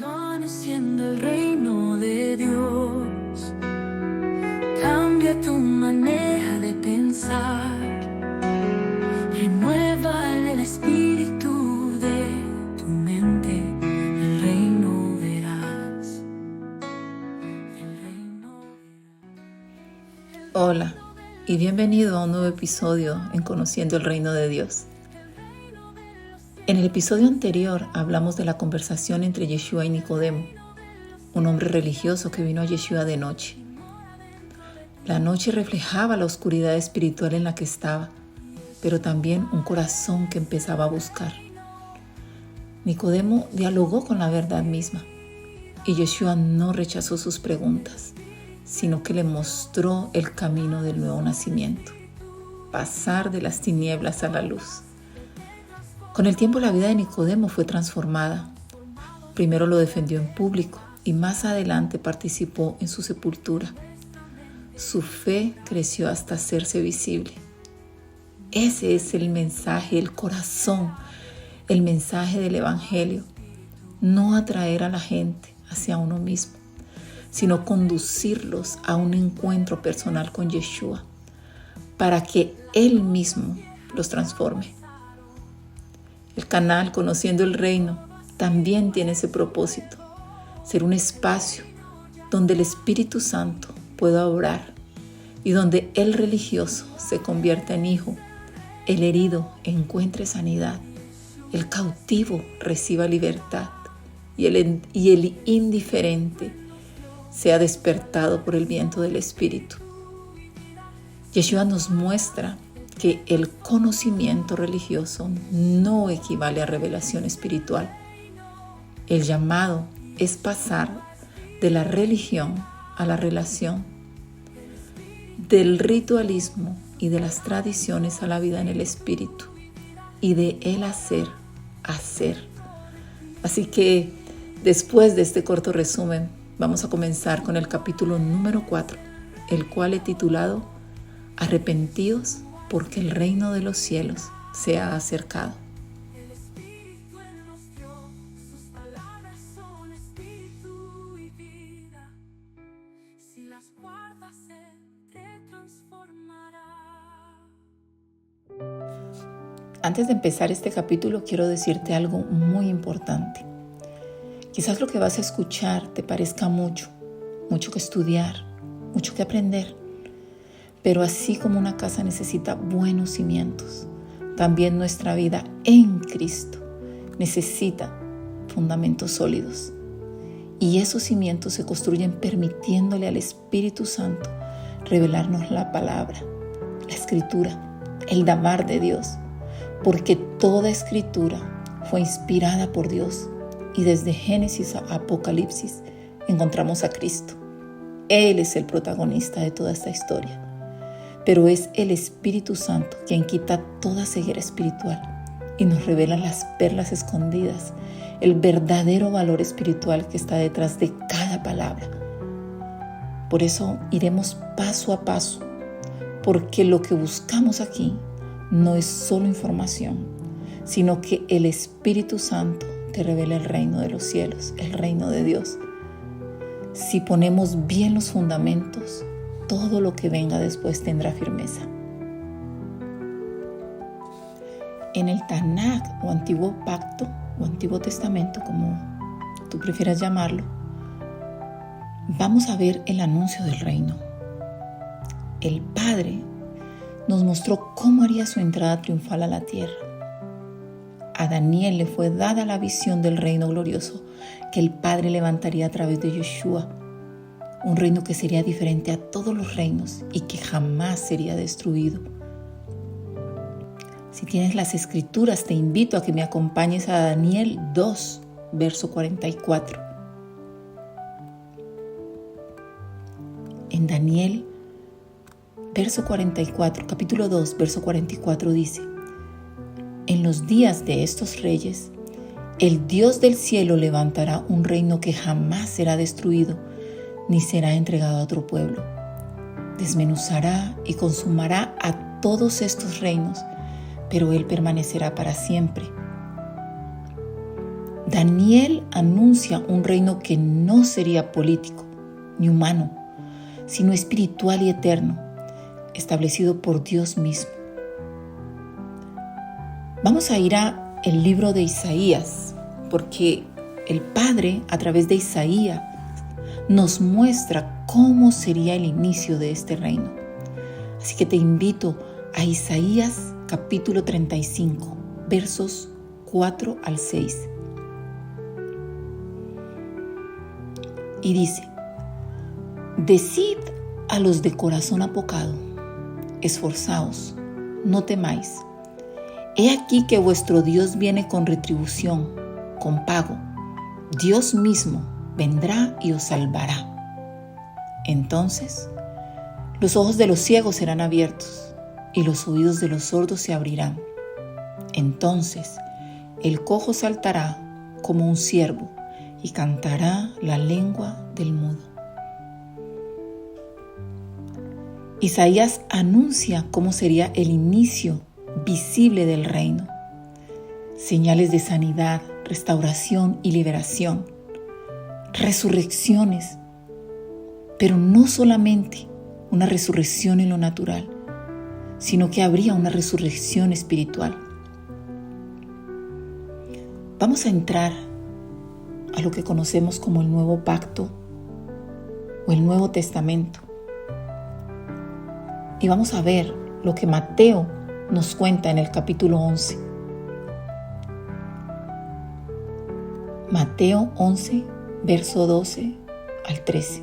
Conociendo el reino de Dios, cambia tu manera de pensar, renueva el espíritu de tu mente, el reino verás, el reino verás. Hola y bienvenido a un nuevo episodio en Conociendo el Reino de Dios. En el episodio anterior hablamos de la conversación entre Yeshua y Nicodemo, un hombre religioso que vino a Yeshua de noche. La noche reflejaba la oscuridad espiritual en la que estaba, pero también un corazón que empezaba a buscar. Nicodemo dialogó con la verdad misma y Yeshua no rechazó sus preguntas, sino que le mostró el camino del nuevo nacimiento, pasar de las tinieblas a la luz. Con el tiempo la vida de Nicodemo fue transformada. Primero lo defendió en público y más adelante participó en su sepultura. Su fe creció hasta hacerse visible. Ese es el mensaje, el corazón, el mensaje del Evangelio. No atraer a la gente hacia uno mismo, sino conducirlos a un encuentro personal con Yeshua para que Él mismo los transforme. El canal Conociendo el Reino también tiene ese propósito, ser un espacio donde el Espíritu Santo pueda obrar y donde el religioso se convierta en hijo, el herido encuentre sanidad, el cautivo reciba libertad y el indiferente sea despertado por el viento del Espíritu. Yeshua nos muestra que el conocimiento religioso no equivale a revelación espiritual. El llamado es pasar de la religión a la relación, del ritualismo y de las tradiciones a la vida en el Espíritu y de el hacer. Así que después de este corto resumen, vamos a comenzar con el capítulo número 4, el cual he titulado Arrepentíos porque el reino de los cielos se ha acercado. El Espíritu en nos dio, sus palabras son espíritu y vida. Si las guardas, Él te transformará. Antes de empezar este capítulo, quiero decirte algo muy importante. Quizás lo que vas a escuchar te parezca mucho que estudiar, mucho que aprender. Pero así como una casa necesita buenos cimientos, también nuestra vida en Cristo necesita fundamentos sólidos. Y esos cimientos se construyen permitiéndole al Espíritu Santo revelarnos la palabra, la Escritura, el Dabar de Dios, porque toda Escritura fue inspirada por Dios y desde Génesis a Apocalipsis encontramos a Cristo. Él es el protagonista de toda esta historia. Pero es el Espíritu Santo quien quita toda ceguera espiritual y nos revela las perlas escondidas, el verdadero valor espiritual que está detrás de cada palabra. Por eso iremos paso a paso, porque lo que buscamos aquí no es solo información, sino que el Espíritu Santo te revela el reino de los cielos, el reino de Dios. Si ponemos bien los fundamentos, todo lo que venga después tendrá firmeza. En el Tanakh o Antiguo Pacto o Antiguo Testamento, como tú prefieras llamarlo, vamos a ver el anuncio del reino. El Padre nos mostró cómo haría su entrada triunfal a la tierra. A Daniel le fue dada la visión del reino glorioso que el Padre levantaría a través de Yeshua. Un reino que sería diferente a todos los reinos y que jamás sería destruido. Si tienes las Escrituras, te invito a que me acompañes a Daniel 2, verso 44. En Daniel, verso 44, capítulo 2, verso 44 dice: En los días de estos reyes, el Dios del cielo levantará un reino que jamás será destruido, ni será entregado a otro pueblo. Desmenuzará y consumará a todos estos reinos, pero Él permanecerá para siempre. Daniel anuncia un reino que no sería político ni humano, sino espiritual y eterno, establecido por Dios mismo. Vamos a ir al libro de Isaías, porque el Padre, a través de Isaías, nos muestra cómo sería el inicio de este reino. Así que te invito a Isaías capítulo 35, versos 4 al 6. Y dice: Decid a los de corazón apocado, esforzaos, no temáis. He aquí que vuestro Dios viene con retribución, con pago. Dios mismo vendrá y os salvará. Entonces, los ojos de los ciegos serán abiertos y los oídos de los sordos se abrirán. Entonces, el cojo saltará como un ciervo y cantará la lengua del mudo. Isaías anuncia cómo sería el inicio visible del reino. Señales de sanidad, restauración y liberación. Resurrecciones, pero no solamente una resurrección en lo natural, sino que habría una resurrección espiritual. Vamos a entrar a lo que conocemos como el Nuevo Pacto o el Nuevo Testamento. Y vamos a ver lo que Mateo nos cuenta en el capítulo 11. Mateo 11, verso 12 al 13.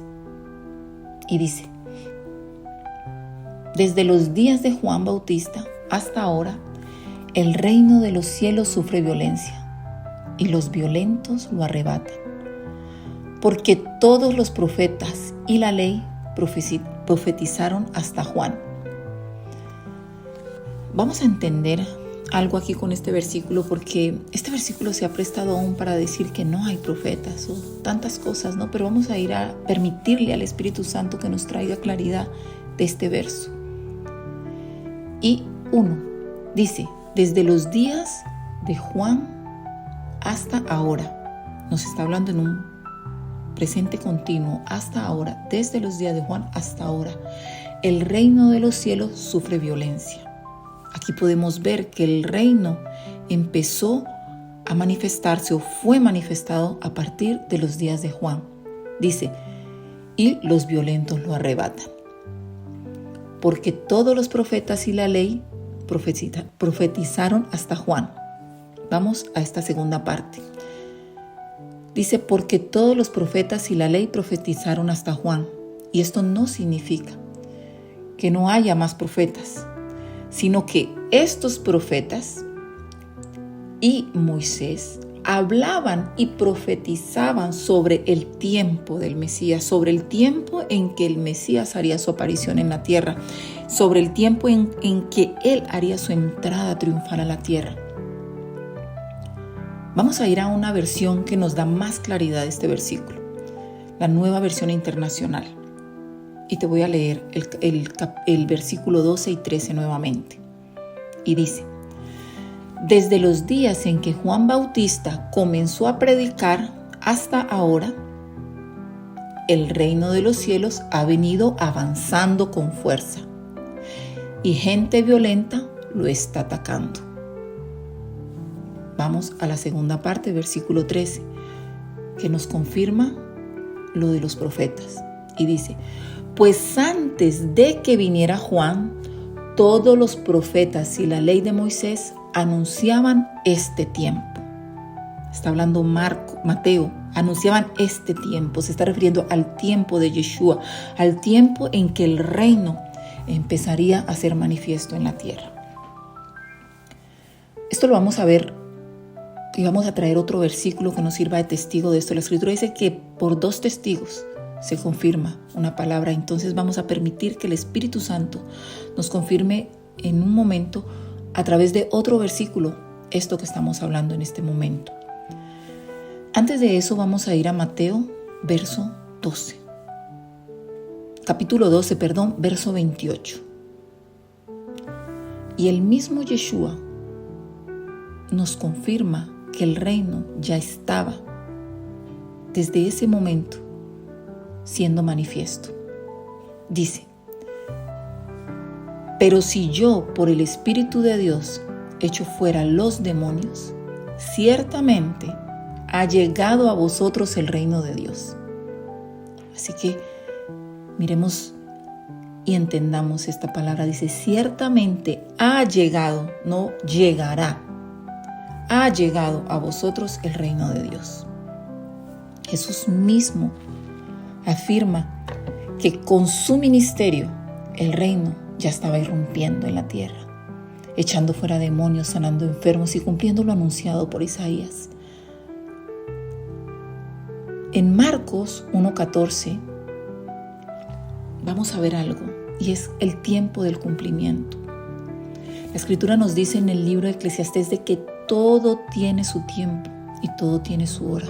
Y dice: Desde los días de Juan Bautista hasta ahora, el reino de los cielos sufre violencia, y los violentos lo arrebatan. Porque todos los profetas y la ley profetizaron hasta Juan. Vamos a entender algo aquí con este versículo, porque este versículo se ha prestado aún para decir que no hay profetas o tantas cosas, ¿no? Pero vamos a ir a permitirle al Espíritu Santo que nos traiga claridad de este verso. Y 1 dice: desde los días de Juan hasta ahora. Nos está hablando en un presente continuo, hasta ahora, desde los días de Juan hasta ahora. El reino de los cielos sufre violencia. Aquí podemos ver que el reino empezó a manifestarse o fue manifestado a partir de los días de Juan. Dice: y los violentos lo arrebatan. Porque todos los profetas y la ley profetizaron hasta Juan. Vamos a esta segunda parte. Dice: porque todos los profetas y la ley profetizaron hasta Juan. Y esto no significa que no haya más profetas, sino que estos profetas y Moisés hablaban y profetizaban sobre el tiempo del Mesías, sobre el tiempo en que el Mesías haría su aparición en la tierra, sobre el tiempo en que Él haría su entrada triunfal a la tierra. Vamos a ir a una versión que nos da más claridad de este versículo, la Nueva Versión Internacional. Y te voy a leer el versículo 12 y 13 nuevamente. Y dice: desde los días en que Juan Bautista comenzó a predicar hasta ahora, el reino de los cielos ha venido avanzando con fuerza, y gente violenta lo está atacando. Vamos a la segunda parte, versículo 13, que nos confirma lo de los profetas. Y dice: pues antes de que viniera Juan, todos los profetas y la ley de Moisés anunciaban este tiempo. Está hablando Mateo, anunciaban este tiempo. Se está refiriendo al tiempo de Yeshua, al tiempo en que el reino empezaría a ser manifiesto en la tierra. Esto lo vamos a ver y vamos a traer otro versículo que nos sirva de testigo de esto. La Escritura dice que por 2 testigos se confirma una palabra. Entonces vamos a permitir que el Espíritu Santo nos confirme en un momento a través de otro versículo esto que estamos hablando en este momento. Antes de eso vamos a ir a Mateo, capítulo 12, verso 28. Y el mismo Yeshua nos confirma que el reino ya estaba desde ese momento siendo manifiesto. Dice: pero si yo por el Espíritu de Dios echo fuera los demonios, ciertamente ha llegado a vosotros el reino de Dios. Así que miremos y entendamos esta palabra. Dice: ciertamente ha llegado, no llegará. Ha llegado a vosotros el reino de Dios. Jesús mismo afirma que con su ministerio el reino ya estaba irrumpiendo en la tierra, echando fuera demonios, sanando enfermos y cumpliendo lo anunciado por Isaías. En Marcos 1:14 vamos a ver algo, y es el tiempo del cumplimiento. La Escritura nos dice en el libro de Eclesiastés de que todo tiene su tiempo y todo tiene su hora.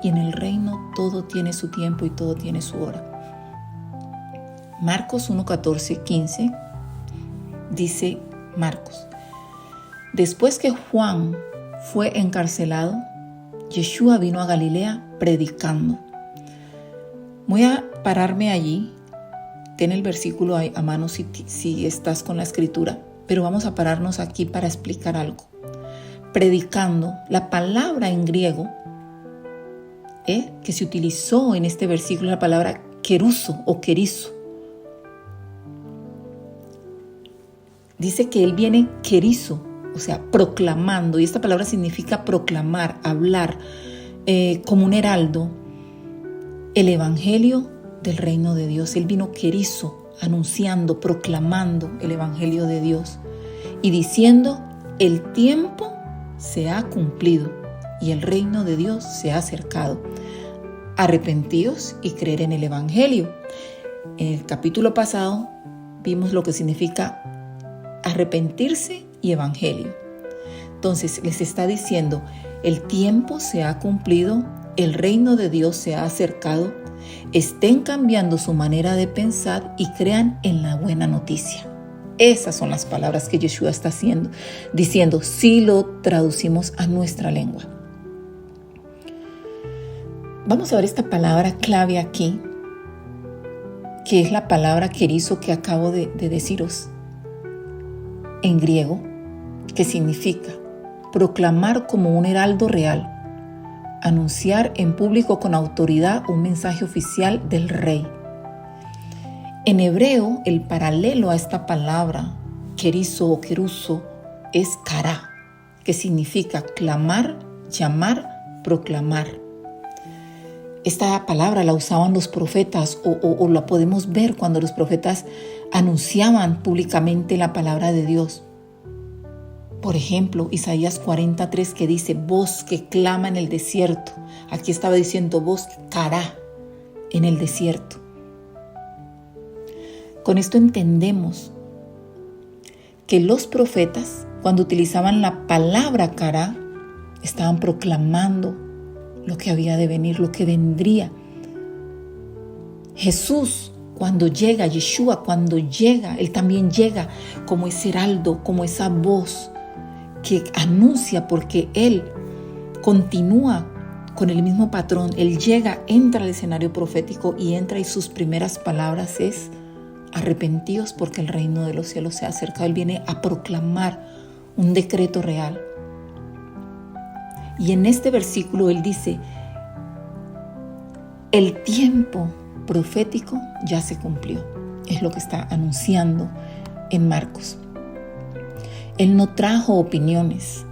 Y en el reino todo tiene su tiempo y todo tiene su hora. Marcos 1:14-15 dice Marcos: después que Juan fue encarcelado, Yeshua vino a Galilea predicando. Voy a pararme allí. Ten el versículo a mano si estás con la escritura, pero vamos a pararnos aquí para explicar algo. Predicando, la palabra en griego que se utilizó en este versículo, la palabra keruso o kerizo. Dice que él viene kerizo, o sea, proclamando, y esta palabra significa proclamar, hablar, como un heraldo, el evangelio del reino de Dios. Él vino kerizo, anunciando, proclamando el evangelio de Dios y diciendo: el tiempo se ha cumplido y el reino de Dios se ha acercado. Arrepentíos y creer en el evangelio. En el capítulo pasado vimos lo que significa arrepentirse y evangelio. Entonces les está diciendo: el tiempo se ha cumplido, el reino de Dios se ha acercado. Estén cambiando su manera de pensar y crean en la buena noticia. Esas son las palabras que Yeshua está diciendo si lo traducimos a nuestra lengua. Vamos a ver esta palabra clave aquí, que es la palabra kerizo que acabo de deciros en griego, que significa proclamar como un heraldo real, anunciar en público con autoridad un mensaje oficial del rey. En hebreo, el paralelo a esta palabra, kerizo o keruso, es kará, que significa clamar, llamar, proclamar. Esta palabra la usaban los profetas o la podemos ver cuando los profetas anunciaban públicamente la palabra de Dios. Por ejemplo, Isaías 43, que dice: voz que clama en el desierto. Aquí estaba diciendo voz kará en el desierto. Con esto entendemos que los profetas, cuando utilizaban la palabra kará, estaban proclamando lo que había de venir, lo que vendría. Jesús, cuando llega, Yeshua, cuando llega, Él también llega como ese heraldo, como esa voz que anuncia, porque Él continúa con el mismo patrón. Él llega, entra al escenario profético y entra, y sus primeras palabras es: arrepentíos porque el reino de los cielos se ha acercado. Él viene a proclamar un decreto real. Y en este versículo Él dice: el tiempo profético ya se cumplió. Es lo que está anunciando en Marcos. Él no trajo opiniones.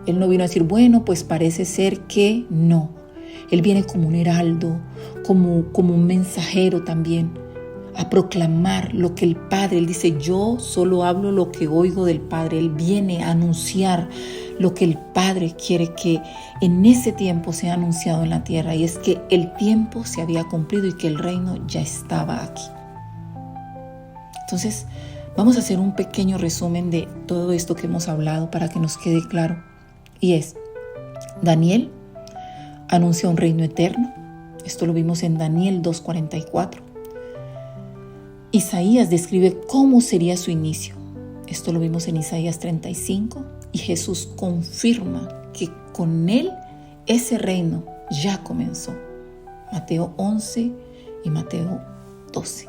Él no vino a decir: bueno, pues parece ser que no. Él viene como un heraldo, como un mensajero también, a proclamar lo que el Padre. Él dice: yo solo hablo lo que oigo del Padre. Él viene a anunciar lo que el Padre quiere que en ese tiempo sea anunciado en la tierra, y es que el tiempo se había cumplido y que el reino ya estaba aquí. Entonces, vamos a hacer un pequeño resumen de todo esto que hemos hablado para que nos quede claro. Y es: Daniel anuncia un reino eterno. Esto lo vimos en Daniel 2:44. Isaías describe cómo sería su inicio. Esto lo vimos en Isaías 35. Y Jesús confirma que con Él ese reino ya comenzó. Mateo 11 y Mateo 12.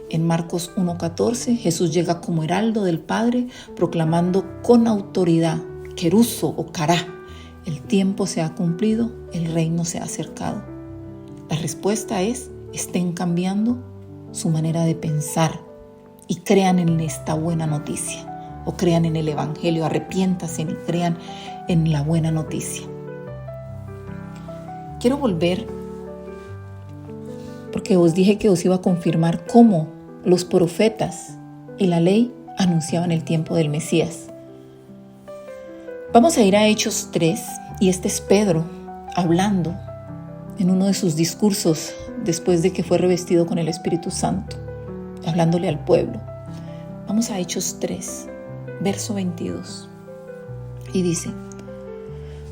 En Marcos 1:14, Jesús llega como heraldo del Padre, proclamando con autoridad, queruso o cará, el tiempo se ha cumplido, el reino se ha acercado. La respuesta es, estén cambiando su manera de pensar y crean en esta buena noticia, o crean en el Evangelio, arrepiéntanse y crean en la buena noticia. Quiero volver porque os dije que os iba a confirmar cómo los profetas y la ley anunciaban el tiempo del Mesías. Vamos a ir a Hechos 3 y este es Pedro hablando en uno de sus discursos después de que fue revestido con el Espíritu Santo, hablándole al pueblo. Vamos a Hechos 3, verso 22 y dice: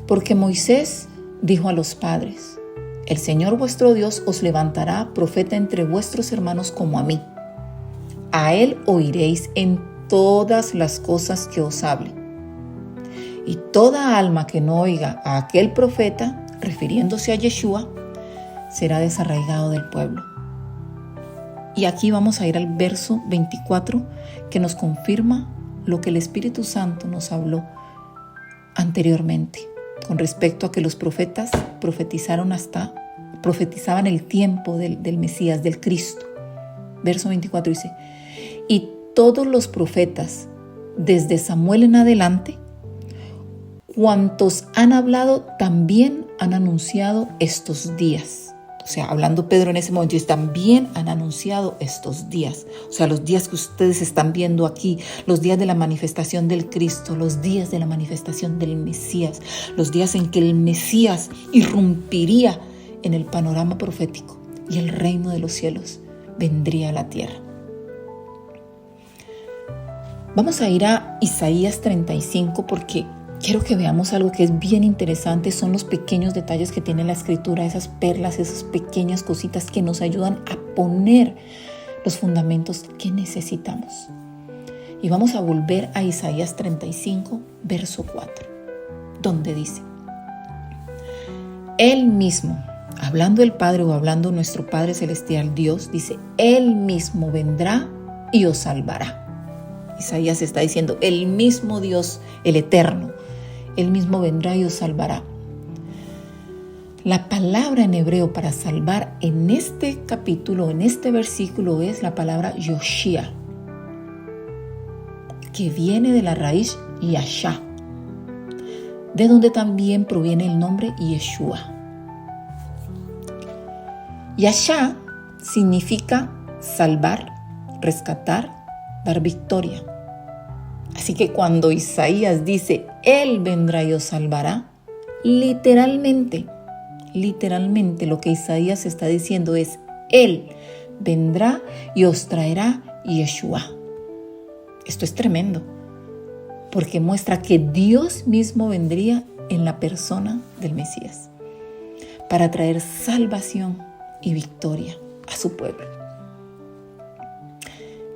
porque Moisés dijo a los padres: el Señor vuestro Dios os levantará profeta entre vuestros hermanos como a mí. A él oiréis en todas las cosas que os hable. Y toda alma que no oiga a aquel profeta, refiriéndose a Yeshua, será desarraigado del pueblo. Y aquí vamos a ir al verso 24, que nos confirma lo que el Espíritu Santo nos habló anteriormente, con respecto a que los profetas profetizaban el tiempo del Mesías, del Cristo. Verso 24 dice: y todos los profetas, desde Samuel en adelante, cuantos han hablado, también han anunciado estos días. O sea, hablando Pedro en ese momento, dice, también han anunciado estos días. O sea, los días que ustedes están viendo aquí, los días de la manifestación del Cristo, los días de la manifestación del Mesías, los días en que el Mesías irrumpiría en el panorama profético y el reino de los cielos vendría a la tierra. Vamos a ir a Isaías 35 porque quiero que veamos algo que es bien interesante. Son los pequeños detalles que tiene la Escritura, esas perlas, esas pequeñas cositas que nos ayudan a poner los fundamentos que necesitamos. Y vamos a volver a Isaías 35, verso 4, donde dice: Él mismo, hablando el Padre o hablando nuestro Padre Celestial Dios, dice, Él mismo vendrá y os salvará. Isaías está diciendo, el mismo Dios, el Eterno, Él mismo vendrá y os salvará. La palabra en hebreo para salvar en este capítulo, en este versículo, es la palabra Yoshia, que viene de la raíz Yashá, de donde también proviene el nombre Yeshua. Yashá significa salvar, rescatar, dar victoria. Así que cuando Isaías dice, Él vendrá y os salvará, literalmente lo que Isaías está diciendo es, Él vendrá y os traerá Yeshua. Esto es tremendo, porque muestra que Dios mismo vendría en la persona del Mesías para traer salvación y victoria a su pueblo.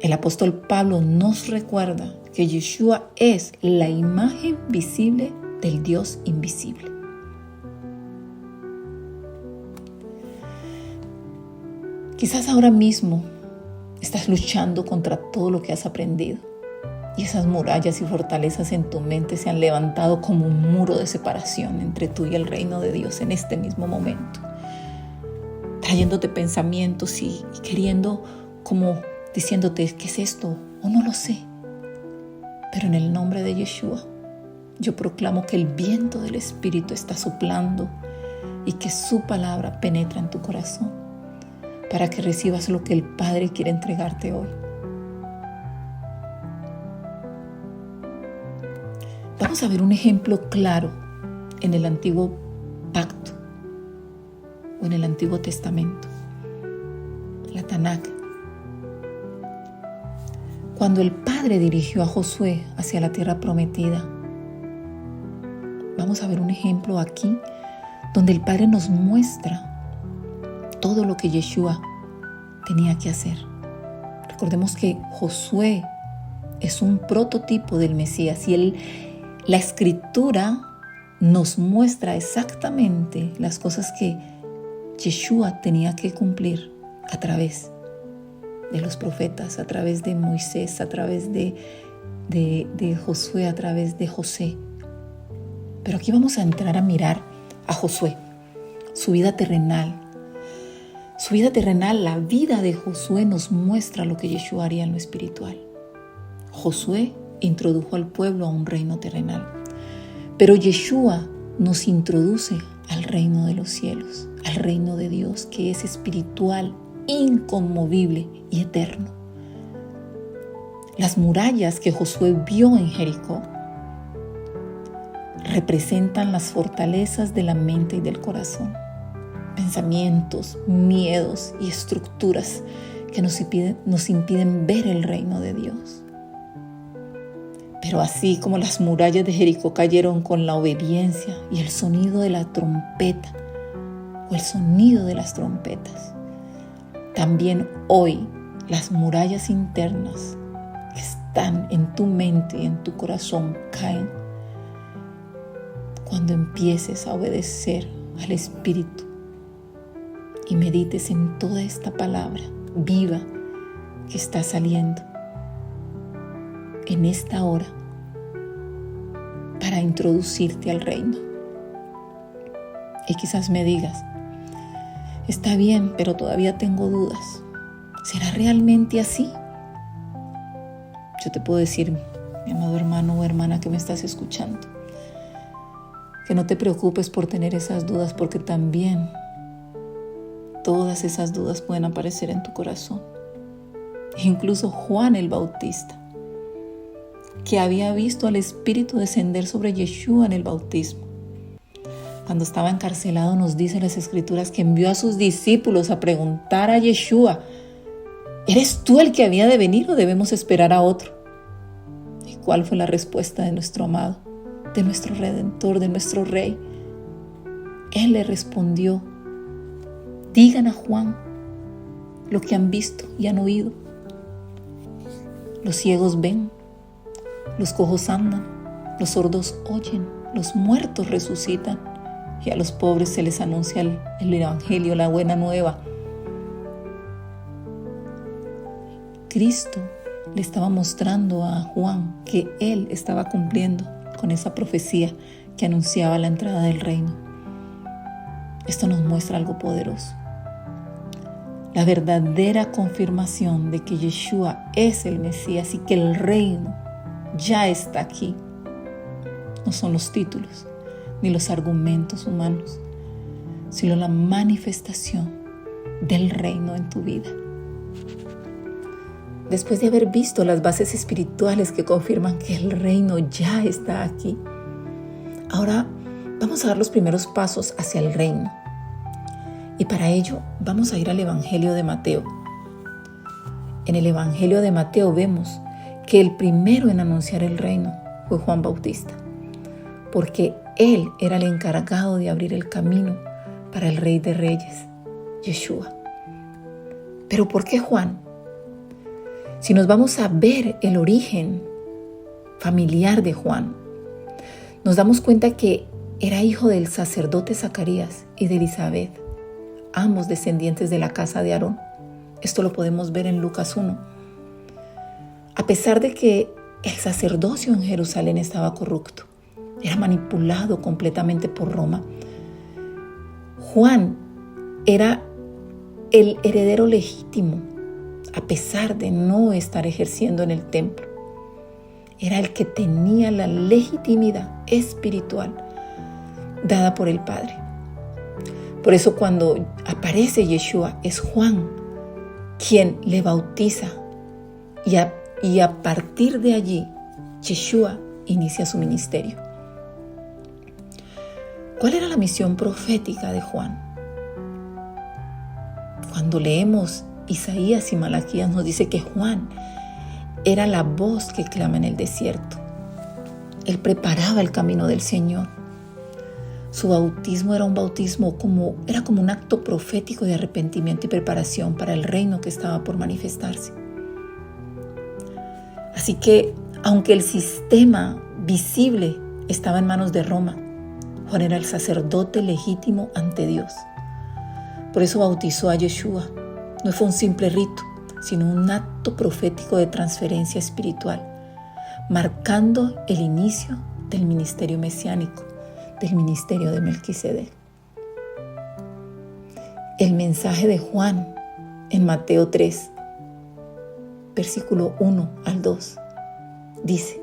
El apóstol Pablo nos recuerda que Yeshua es la imagen visible del Dios invisible. Quizás ahora mismo estás luchando contra todo lo que has aprendido y esas murallas y fortalezas en tu mente se han levantado como un muro de separación entre tú y el reino de Dios en este mismo momento, trayéndote pensamientos y queriendo como diciéndote, ¿qué es esto? O no lo sé. Pero en el nombre de Yeshua, yo proclamo que el viento del Espíritu está soplando y que su palabra penetra en tu corazón para que recibas lo que el Padre quiere entregarte hoy. Vamos a ver un ejemplo claro en el Antiguo Pacto o en el Antiguo Testamento, la Tanakh. Cuando el Padre dirigió a Josué hacia la tierra prometida, vamos a ver un ejemplo aquí donde el Padre nos muestra todo lo que Yeshua tenía que hacer. Recordemos que Josué es un prototipo del Mesías y la Escritura nos muestra exactamente las cosas que Yeshua tenía que cumplir a través de los profetas, a través de Moisés, a través de Josué, a través de José. Pero aquí vamos a entrar a mirar a Josué, su vida terrenal. Su vida terrenal, la vida de Josué nos muestra lo que Yeshua haría en lo espiritual. Josué introdujo al pueblo a un reino terrenal, pero Yeshua nos introduce al reino de los cielos, al reino de Dios, que es espiritual, inconmovible y eterno. Las murallas que Josué vio en Jericó representan las fortalezas de la mente y del corazón, pensamientos, miedos y estructuras que nos impiden ver el reino de Dios. Pero así como las murallas de Jericó cayeron con la obediencia y el sonido de la trompeta o el sonido de las trompetas, también hoy las murallas internas que están en tu mente y en tu corazón caen cuando empieces a obedecer al Espíritu y medites en toda esta palabra viva que está saliendo en esta hora para introducirte al reino. Y quizás me digas, está bien, pero todavía tengo dudas. ¿Será realmente así? Yo te puedo decir, mi amado hermano o hermana que me estás escuchando, que no te preocupes por tener esas dudas, porque también todas esas dudas pueden aparecer en tu corazón. Incluso Juan el Bautista, que había visto al Espíritu descender sobre Yeshua en el bautismo, cuando estaba encarcelado, nos dice las Escrituras que envió a sus discípulos a preguntar a Yeshua, ¿eres tú el que había de venir o debemos esperar a otro? ¿Y cuál fue la respuesta de nuestro amado, de nuestro Redentor, de nuestro Rey? Él le respondió, digan a Juan lo que han visto y han oído. Los ciegos ven, los cojos andan, los sordos oyen, los muertos resucitan y a los pobres se les anuncia el Evangelio, la buena nueva. Cristo le estaba mostrando a Juan que él estaba cumpliendo con esa profecía que anunciaba la entrada del reino. Esto nos muestra algo poderoso. La verdadera confirmación de que Yeshua es el Mesías y que el reino ya está aquí. No son los títulos ni los argumentos humanos, sino la manifestación del reino en tu vida. Después de haber visto las bases espirituales que confirman que el reino ya está aquí, ahora vamos a dar los primeros pasos hacia el reino. Y para ello vamos a ir al Evangelio de Mateo. En el Evangelio de Mateo vemos que el primero en anunciar el reino fue Juan Bautista, porque él era el encargado de abrir el camino para el Rey de Reyes, Yeshua. ¿Pero por qué Juan? Si nos vamos a ver el origen familiar de Juan, nos damos cuenta que era hijo del sacerdote Zacarías y de Elizabeth, ambos descendientes de la casa de Aarón. Esto lo podemos ver en Lucas 1. A pesar de que el sacerdocio en Jerusalén estaba corrupto, era manipulado completamente por Roma, Juan era el heredero legítimo, a pesar de no estar ejerciendo en el templo. Era el que tenía la legitimidad espiritual dada por el Padre. Por eso cuando aparece Yeshua, es Juan quien le bautiza y a partir de allí Yeshua inicia su ministerio. ¿Cuál era la misión profética de Juan? Cuando leemos Isaías y Malaquías nos dice que Juan era la voz que clama en el desierto. Él preparaba el camino del Señor. Su bautismo era un bautismo como un acto profético de arrepentimiento y preparación para el reino que estaba por manifestarse. Así que, aunque el sistema visible estaba en manos de Roma, Juan era el sacerdote legítimo ante Dios. Por eso bautizó a Yeshua. No fue un simple rito, sino un acto profético de transferencia espiritual, marcando el inicio del ministerio mesiánico, del ministerio de Melquisedec. El mensaje de Juan en Mateo 3, versículo 1 al 2, dice: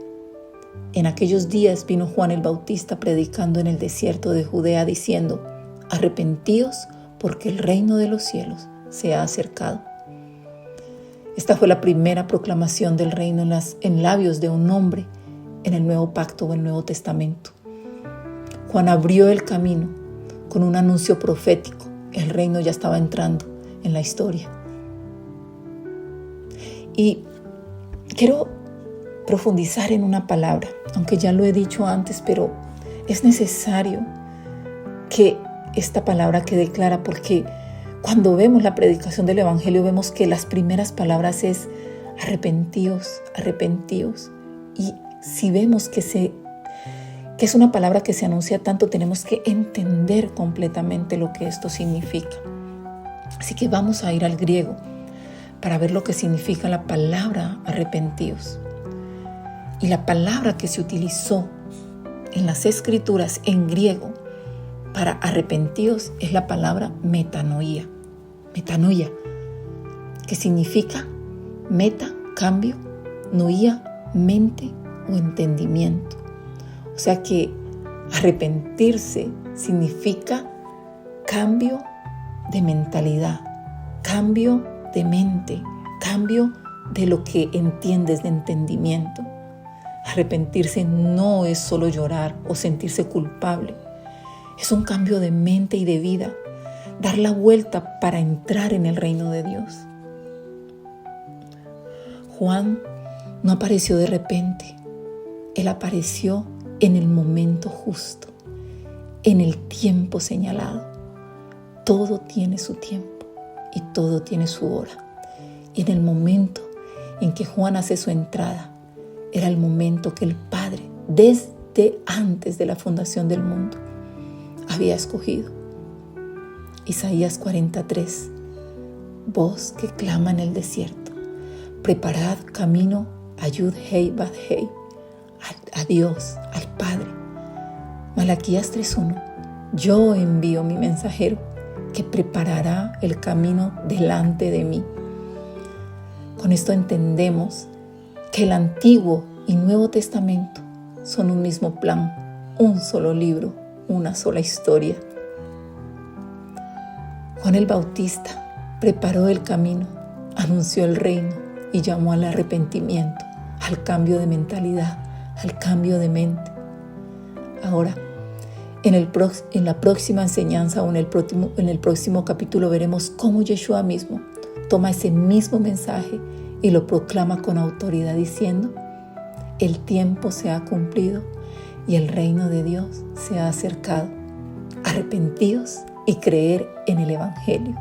En aquellos días vino Juan el Bautista predicando en el desierto de Judea, diciendo: Arrepentíos, porque el reino de los cielos se ha acercado. Esta fue la primera proclamación del reino en labios de un hombre en el Nuevo Pacto o el Nuevo Testamento. Juan abrió el camino con un anuncio profético. El reino ya estaba entrando en la historia. Y quiero profundizar en una palabra, aunque ya lo he dicho antes, pero es necesario que esta palabra quede clara, porque cuando vemos la predicación del Evangelio vemos que las primeras palabras es arrepentíos, arrepentíos. Y si vemos que es una palabra que se anuncia tanto, tenemos que entender completamente lo que esto significa. Así que vamos a ir al griego para ver lo que significa la palabra arrepentíos. Y la palabra que se utilizó en las Escrituras en griego para arrepentíos es la palabra metanoia, que significa meta, cambio, noía, mente o entendimiento. O sea que arrepentirse significa cambio de mentalidad, cambio de mente, cambio de lo que entiendes, de entendimiento. Arrepentirse no es solo llorar o sentirse culpable. Es un cambio de mente y de vida, dar la vuelta para entrar en el reino de Dios. Juan no apareció de repente. Él apareció en el momento justo, en el tiempo señalado. Todo tiene su tiempo y todo tiene su hora. Y en el momento en que Juan hace su entrada, era el momento que el Padre, desde antes de la fundación del mundo, había escogido. Isaías 43, voz que clama en el desierto: preparad camino a Yud-Hei Bad-Hei, a Dios, al Padre. Malaquías 3:1, yo envío mi mensajero que preparará el camino delante de mí. Con esto entendemos que el Antiguo y Nuevo Testamento son un mismo plan, un solo libro, una sola historia. Juan el Bautista preparó el camino, anunció el reino y llamó al arrepentimiento, al cambio de mentalidad, al cambio de mente. Ahora, en la próxima enseñanza o en el próximo capítulo veremos cómo Yeshua mismo toma ese mismo mensaje y lo proclama con autoridad diciendo: el tiempo se ha cumplido y el reino de Dios se ha acercado. Arrepentíos y creer en el Evangelio.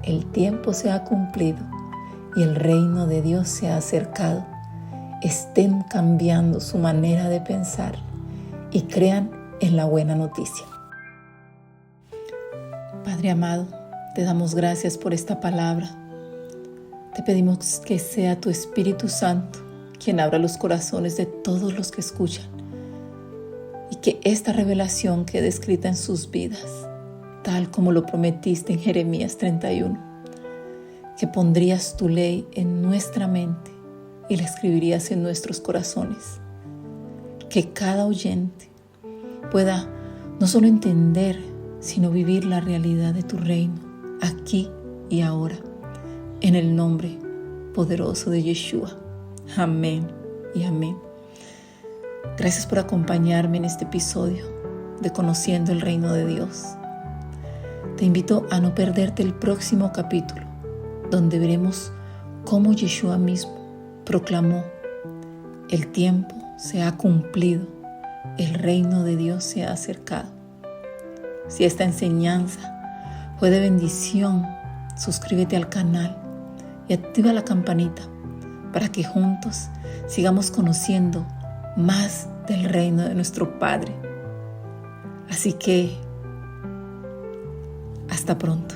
El tiempo se ha cumplido y el reino de Dios se ha acercado. Estén cambiando su manera de pensar y crean en la buena noticia. Padre amado, te damos gracias por esta palabra. Te pedimos que sea tu Espíritu Santo quien abra los corazones de todos los que escuchan y que esta revelación quede escrita en sus vidas, tal como lo prometiste en Jeremías 31, que pondrías tu ley en nuestra mente y la escribirías en nuestros corazones. Que cada oyente pueda no solo entender, sino vivir la realidad de tu reino, aquí y ahora, en el nombre poderoso de Yeshua. Amén y amén. Gracias por acompañarme en este episodio de Conociendo el Reino de Dios. Te invito a no perderte el próximo capítulo, donde veremos cómo Yeshua mismo proclamó: el tiempo se ha cumplido, el reino de Dios se ha acercado. Si esta enseñanza fue de bendición, suscríbete al canal y activa la campanita para que juntos sigamos conociendo más del reino de nuestro Padre. Así que hasta pronto.